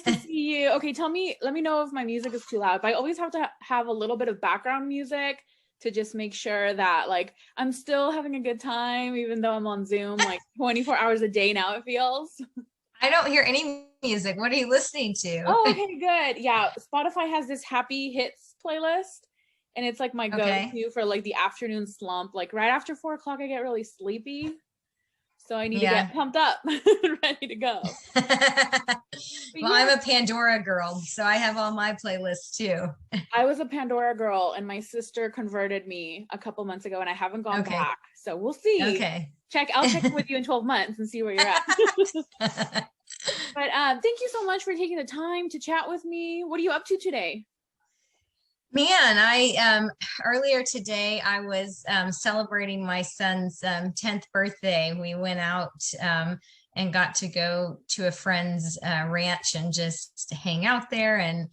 nice to see you. Okay, let me know if my music is too loud. But I always have to have a little bit of background music to just make sure that like I'm still having a good time, even though I'm on Zoom like 24 hours a day now, it feels. I don't hear any music. What are you listening to? Oh, okay, good. Yeah, Spotify has this happy hits playlist, and it's like my Okay. go-to for like the afternoon slump. Like right after 4 o'clock, I get really sleepy, so I need to Yeah. get pumped up, ready to go. But Well, yeah, I'm a Pandora girl, so I have all my playlists too. I was a Pandora girl, and my sister converted me a couple months ago, and I haven't gone Okay. back. So we'll see. Okay. I'll check in with you in 12 months and see where you're at. But thank you so much for taking the time to chat with me. What are you up to today? Man, I earlier today I was celebrating my son's 10th birthday. We went out and got to go to a friend's ranch and just hang out there and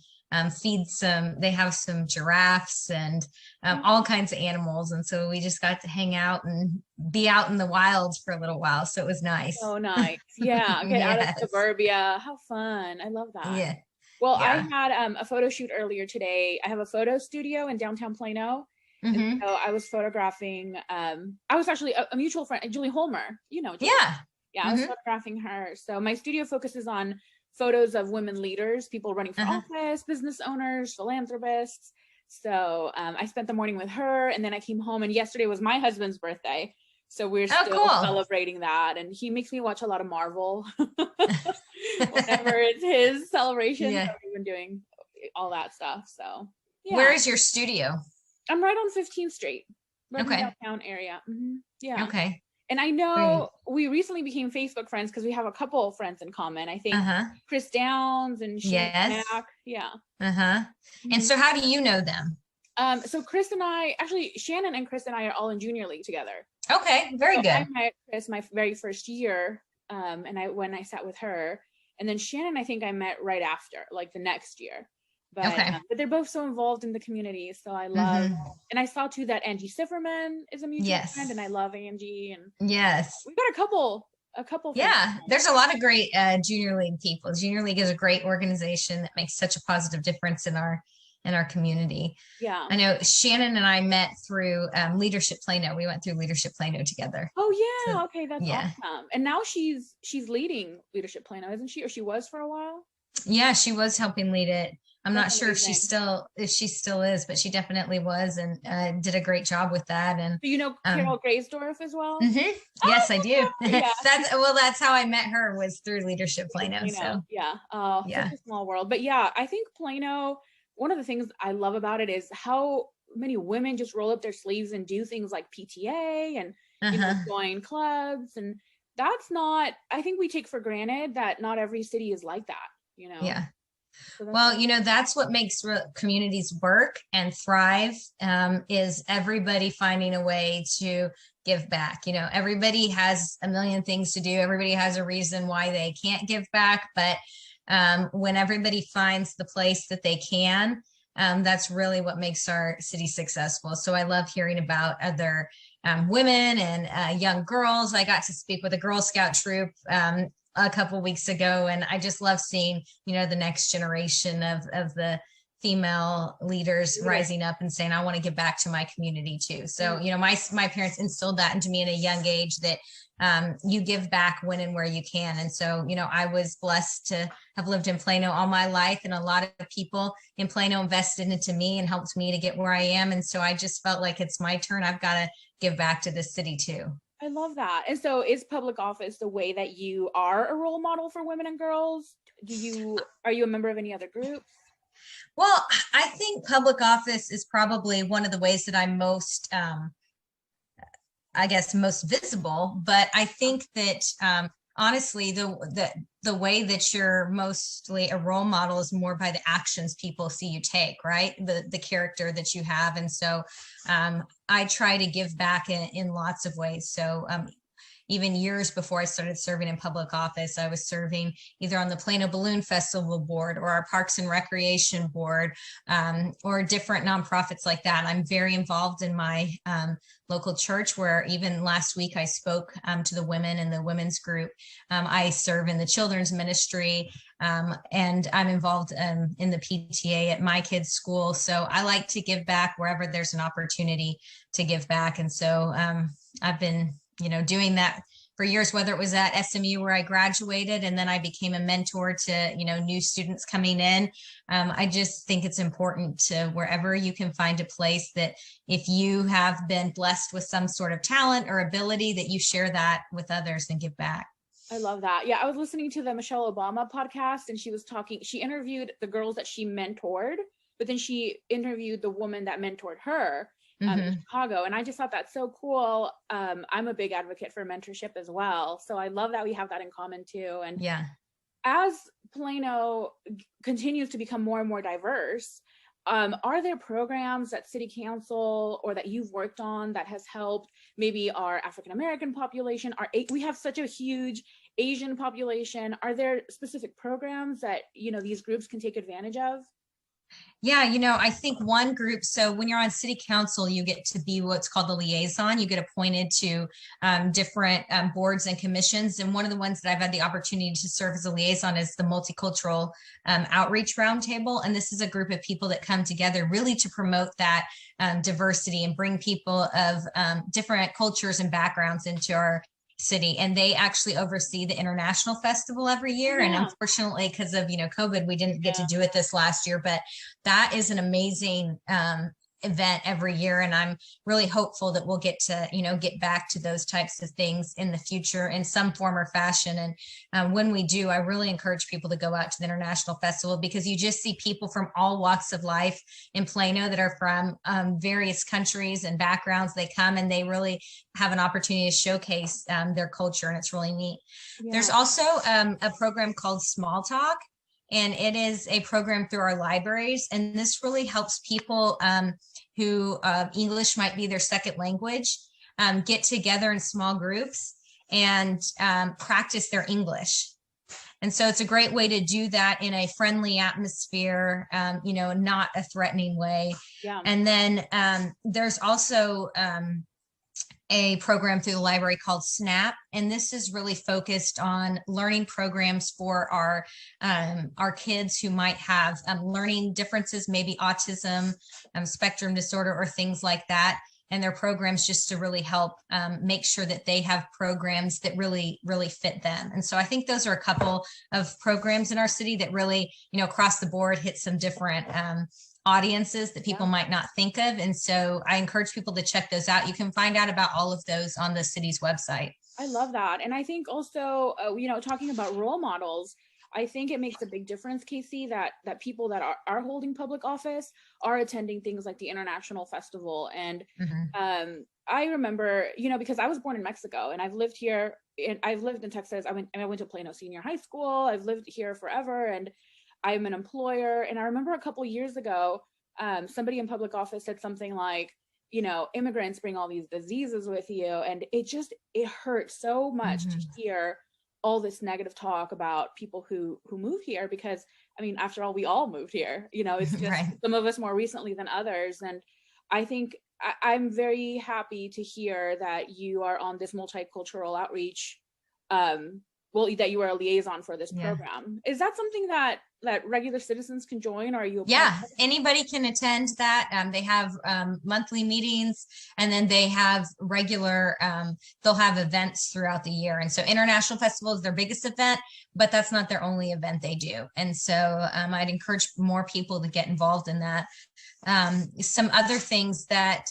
feed some. They have some giraffes and all kinds of animals, and so we just got to hang out and be out in the wilds for a little while. So it was nice. Oh, nice. Yeah, get out of Yes. suburbia. How fun. I love that. Yeah. Well, I Yeah. had a photo shoot earlier today. I have a photo studio in downtown Plano. And Hmm. so I was photographing, I was actually a mutual friend, Julie Holmer, you know, Julie. Yeah. Yeah, I was Hmm. photographing her. So my studio focuses on photos of women leaders, people running for Uh-huh. office, business owners, philanthropists. So I spent the morning with her, and then I came home, and yesterday was my husband's birthday. So we're Oh, still cool. celebrating that. And he makes me watch a lot of Marvel whenever it's his celebration. So Yeah. we've been doing all that stuff. So Where yeah, is your studio? I'm right on 15th Street, right in the Okay. downtown area. Yeah. Okay. And I Great. know we recently became Facebook friends because we have a couple of friends in common. I think Uh-huh. Chris Downs and Shannon Yes. Mack. Yeah. Uh-huh. And Mhm. so how do you know them? So Chris and I, actually, Shannon and Chris and I are all in junior league together. Okay, very So I good. met Chris my very first year, and when I sat with her, and then Shannon, I think I met right after, like the next year. Okay. But they're both so involved in the community, so I love. Mm-hmm. And I saw too that Angie Sifferman is a mutual friend, and I Yes. love Angie, and Yes. we've got a couple friends. Yeah, there's a lot of great junior league people. Junior league is a great organization that makes such a positive difference in our community. Yeah. I know Shannon and I met through Leadership Plano. We went through Leadership Plano together. Oh So yeah. Okay, that's yeah. awesome. And now she's leading Leadership Plano, isn't she? Or she was for a while. Yeah, she was helping lead it. I'm not That's sure amazing. if she still is, but she definitely was and did a great job with that. And Do you know um, Carol Graysdorf as well? mhm, Oh, yes, I do. yeah. That's how I met her was through Leadership Plano. Plano. So Yeah. Oh, such yeah, a small world. But yeah, I think Plano, one of the things I love about it is how many women just roll up their sleeves and do things like PTA and, uh-huh, join clubs. And that's not, I think we take for granted that not every city is like that. yeah. So that's Well, that's what makes communities work and thrive, is everybody finding a way to give back. Everybody has a million things to do. Everybody has a reason why they can't give back. But when everybody finds the place that they can, that's really what makes our city successful. So I love hearing about other women and young girls. I got to speak with a Girl Scout troop a couple weeks ago, and I just love seeing the next generation of the female leaders rising up and saying, I want to give back to my community too. So my parents instilled that into me at a young age, that you give back when and where you can. And so I was blessed to have lived in Plano all my life, and a lot of people in Plano invested into me and helped me to get where I am. And so I just felt like it's my turn. I've got to give back to this city too. I love that. And so is public office the way that you are a role model for women and girls? Are you a member of any other groups? Well, I think public office is probably one of the ways that I'm most, I guess, most visible. But I think that honestly, the way that you're mostly a role model is more by the actions people see you take, right? The character that you have. And so I try to give back in lots of ways. So even years before I started serving in public office, I was serving either on the Plano Balloon Festival board or our Parks and Recreation board, or different nonprofits like that. I'm very involved in my local church, where even last week I spoke to the women in the women's group. I serve in the children's ministry. And I'm involved in the PTA at my kids' school. So I like to give back wherever there's an opportunity to give back. And so I've been, doing that for years, whether it was at SMU where I graduated and then I became a mentor to, new students coming in. I just think it's important to wherever you can find a place that if you have been blessed with some sort of talent or ability that you share that with others and give back. I love that. Yeah, I was listening to the Michelle Obama podcast and she interviewed the girls that she mentored, but then she interviewed the woman that mentored her in Chicago. And I just thought that's so cool. I'm a big advocate for mentorship as well. So I love that we have that in common too. And yeah, as Plano continues to become more and more diverse, are there programs that City Council or that you've worked on that has helped maybe our African American population? We have such a huge Asian population. Are there specific programs that these groups can take advantage of? Yeah, I think one group, so when you're on city council, you get to be what's called the liaison. You get appointed to different boards and commissions. And one of the ones that I've had the opportunity to serve as a liaison is the Multicultural Outreach Roundtable. And this is a group of people that come together really to promote that diversity and bring people of different cultures and backgrounds into our city. And they actually oversee the International Festival every year. And unfortunately, because of COVID, we didn't get to do it this last year, but that is an amazing event every year. And I'm really hopeful that we'll get to, get back to those types of things in the future in some form or fashion. And when we do, I really encourage people to go out to the International Festival because you just see people from all walks of life in Plano that are from various countries and backgrounds. They come and they really have an opportunity to showcase their culture. And it's really neat. Yeah. There's also a program called Small Talk. And it is a program through our libraries. And this really helps people who English might be their second language get together in small groups and practice their English. And so it's a great way to do that in a friendly atmosphere, not a threatening way. Yeah. And then there's also a program through the library called SNAP. And this is really focused on learning programs for our kids who might have learning differences, maybe autism, spectrum disorder, or things like that. And their programs just to really help make sure that they have programs that really, really fit them. And so I think those are a couple of programs in our city that really, across the board hit some different audiences that people might not think of. And so I encourage people to check those out. You can find out about all of those on the city's website. I love that. And I think also, talking about role models, I think it makes a big difference, Casey, that people that are holding public office are attending things like the International Festival. And I remember, because I was born in Mexico and I've lived here and I've lived in Texas. I went to Plano Senior High School. I've lived here forever and I'm an employer. And I remember a couple years ago, somebody in public office said something like, immigrants bring all these diseases with you. And it hurt so much to hear all this negative talk about people who move here, because after all, we all moved here, it's just right. Some of us more recently than others. And I think I'm very happy to hear that you are on this multicultural outreach, that you are a liaison for this program. Is that something that regular citizens can join, or are you? Anybody can attend that. They have monthly meetings, and then they have regular, they'll have events throughout the year. And so International Festival is their biggest event, but that's not their only event they do. And so I'd encourage more people to get involved in that. Some other things that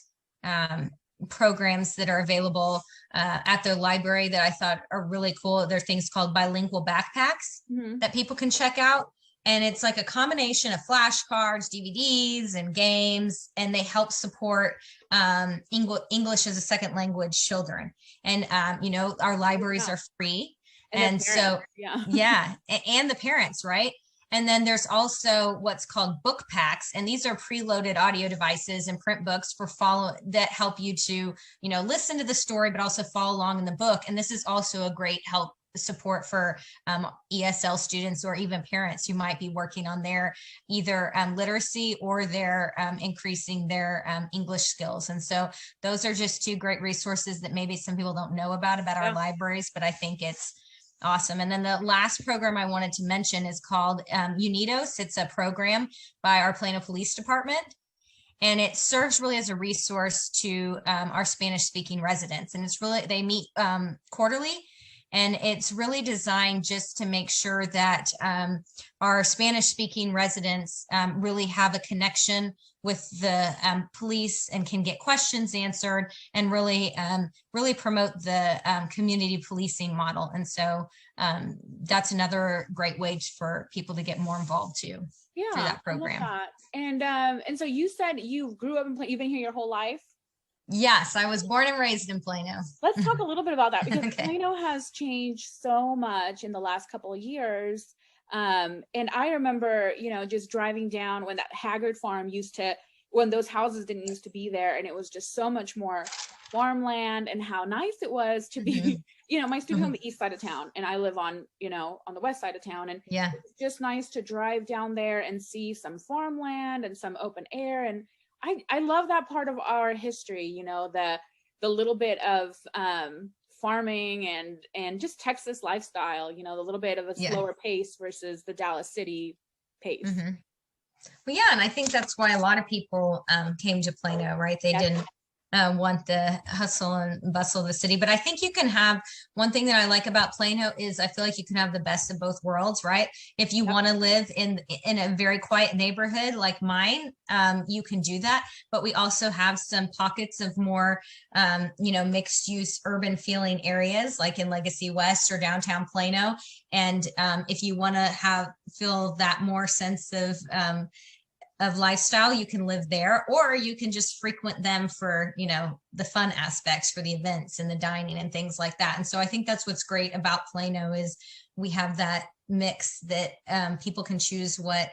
programs that are available at their library that I thought are really cool. There are things called bilingual backpacks that people can check out. And it's like a combination of flashcards, DVDs, and games, and they help support English as a second language children. And, our libraries are free. And so, and the parents, right? And then there's also what's called book packs. And these are preloaded audio devices and print books that help you to, listen to the story, but also follow along in the book. And this is also a great support for ESL students or even parents who might be working on their either literacy or their increasing their English skills. And so those are just two great resources that maybe some people don't know about our libraries, but I think it's Awesome. And then the last program I wanted to mention is called Unidos. It's a program by our Plano Police Department. And it serves really as a resource to our Spanish speaking residents. And it's really, they meet quarterly, and it's really designed just to make sure that our Spanish speaking residents really have a connection with the police and can get questions answered, and really promote the community policing model. And so that's another great way for people to get more involved too. Yeah, through that program. I love that. And so you said you grew up in Plano. You've been here your whole life? Yes, I was born and raised in Plano. Let's talk a little bit about that, because Okay. Plano has changed so much in the last couple of years. And I remember, just driving down when that Haggard farm when those houses didn't used to be there, and it was just so much more farmland, and how nice it was to be, my studio on the east side of town, and I live on the west side of town. And yeah, it's just nice to drive down there and see some farmland and some open air. And I love that part of our history, the little bit of farming and just Texas lifestyle, the little bit of a slower pace versus the Dallas City pace. Well, yeah, and I think that's why a lot of people came to Plano, right? They didn't want the hustle and bustle of the city. But I think you can have, one thing that I like about Plano is I feel like you can have the best of both worlds, right? If you want to live in a very quiet neighborhood like mine, you can do that. But we also have some pockets of more, mixed use urban feeling areas, like in Legacy West or downtown Plano. And if you want to feel that more sense of lifestyle, you can live there, or you can just frequent them for, the fun aspects, for the events and the dining and things like that. And so I think that's what's great about Plano is we have that mix that people can choose what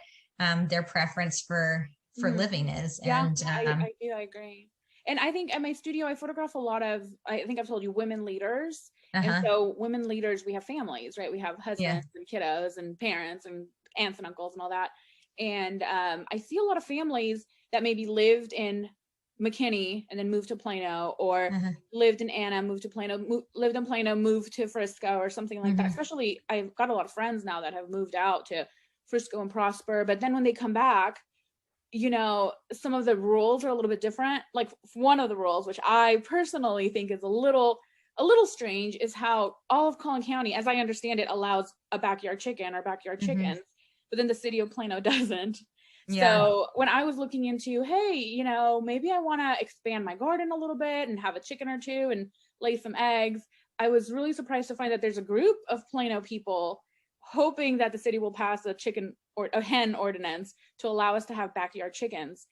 their preference for living is. Yeah, and I agree. And I think at my studio, I photograph a lot of, I think I've told you, women leaders. And so women leaders, we have families, right? We have husbands and kiddos and parents and aunts and uncles and all that. And I see a lot of families that maybe lived in McKinney and then moved to Plano, or lived in Anna, moved to Plano, lived in Plano, moved to Frisco or something like that. Especially, I've got a lot of friends now that have moved out to Frisco and Prosper. But then when they come back, some of the rules are a little bit different. Like one of the rules, which I personally think is a little strange, is how all of Collin County, as I understand it, allows a backyard chicken or backyard chickens. But then the city of Plano doesn't. Yeah. So when I was looking into, hey, maybe I want to expand my garden a little bit and have a chicken or two and lay some eggs, I was really surprised to find that there's a group of Plano people hoping that the city will pass a chicken or a hen ordinance to allow us to have backyard chickens.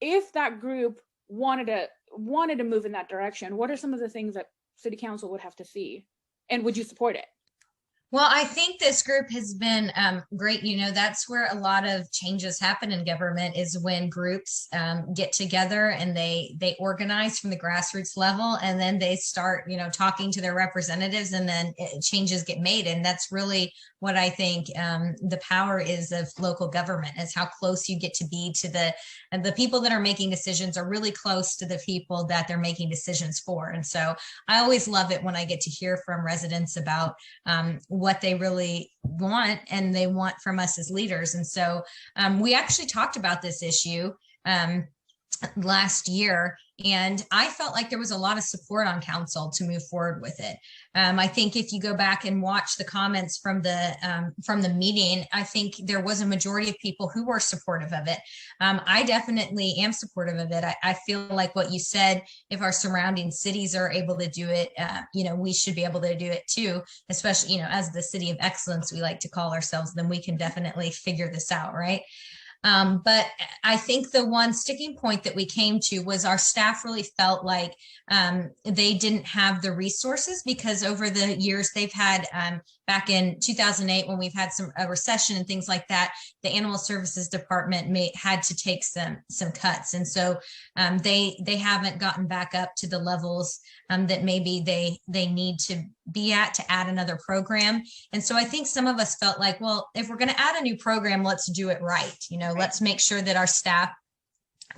If that group wanted to move in that direction, what are some of the things that city council would have to see? And would you support it? Well, I think this group has been great. That's where a lot of changes happen in government, is when groups get together and they organize from the grassroots level, and then they start, talking to their representatives, and then changes get made. And that's really what I think the power is of local government, is how close you get to be to the people that are making decisions are really close to the people that they're making decisions for. And so I always love it when I get to hear from residents about what they really want and they want from us as leaders. And so we actually talked about this issue last year, and I felt like there was a lot of support on council to move forward with it. I think if you go back and watch the comments from the meeting, I think there was a majority of people who were supportive of it. I definitely am supportive of it. I feel like what you said, if our surrounding cities are able to do it, we should be able to do it too, especially, as the city of excellence, we like to call ourselves, then we can definitely figure this out, right? But I think the one sticking point that we came to was our staff really felt like they didn't have the resources, because over the years they've had, back in 2008, when we've had a recession and things like that, the Animal Services Department had to take some cuts. And so they haven't gotten back up to the levels that maybe they need to be at to add another program. And so I think some of us felt like, well, if we're going to add a new program, let's do it right. Let's make sure that our staff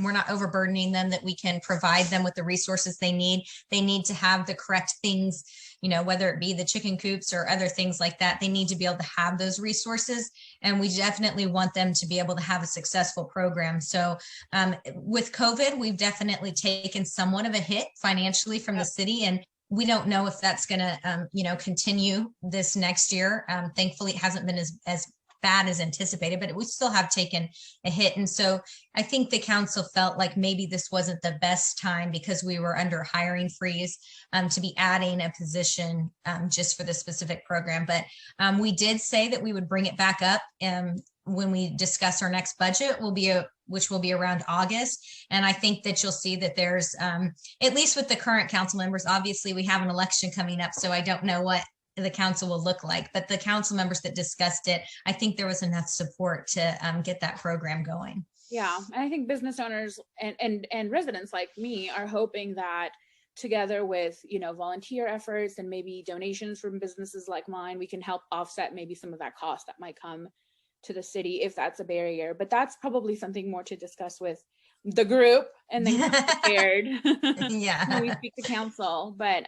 we're not overburdening them, that we can provide them with the resources they need. They need to have the correct things, you know, whether it be the chicken coops or other things like that. They need to be able to have those resources. And we definitely want them to be able to have a successful program. So with COVID, we've definitely taken somewhat of a hit financially from the city. And we don't know if that's going to, you know, continue this next year. Thankfully, it hasn't been as bad as anticipated, but we still have taken a hit. And so I think the council felt like maybe this wasn't the best time, because we were under hiring freeze, to be adding a position just for the specific program. But we did say that we would bring it back up when we discuss our next budget, which will be around August. And I think that you'll see that there's, at least with the current council members, obviously we have an election coming up, so I don't know what the council will look like, but the council members that discussed it, I think there was enough support to get that program going. Yeah, and I think business owners and residents like me are hoping that together with, you know, volunteer efforts and maybe donations from businesses like mine, we can help offset maybe some of that cost that might come to the city if that's a barrier. But that's probably something more to discuss with the group and then come prepared Yeah. when we speak to council. But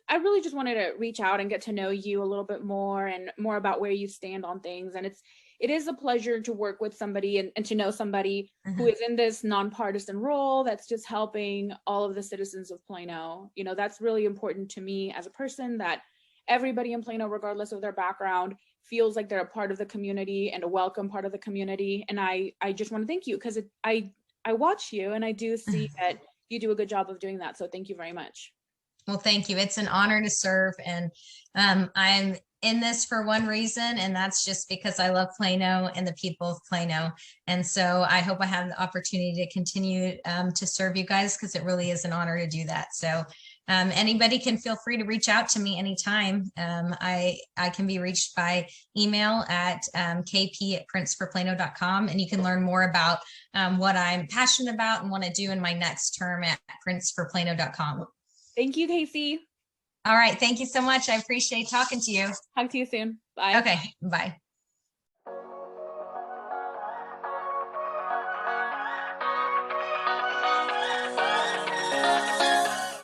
I really just wanted to reach out and get to know you a little bit more and more about where you stand on things. And it is a pleasure to work with somebody and to know somebody who is in this nonpartisan role that's just helping all of the citizens of Plano. You know, that's really important to me as a person, that everybody in Plano, regardless of their background, feels like they're a part of the community and a welcome part of the community. And I just want to thank you, because I watch you and I do see that you do a good job of doing that. So thank you very much. Well, thank you. It's an honor to serve. And I'm in this for one reason, and that's just because I love Plano and the people of Plano. And so I hope I have the opportunity to continue to serve you guys, because it really is an honor to do that. So anybody can feel free to reach out to me anytime. I can be reached by email at kp@princeforplano.com, and you can learn more about what I'm passionate about and want to do in my next term at princeforplano.com. Thank you, Casey. All right. Thank you so much. I appreciate talking to you. Talk to you soon. Bye. Okay. Bye.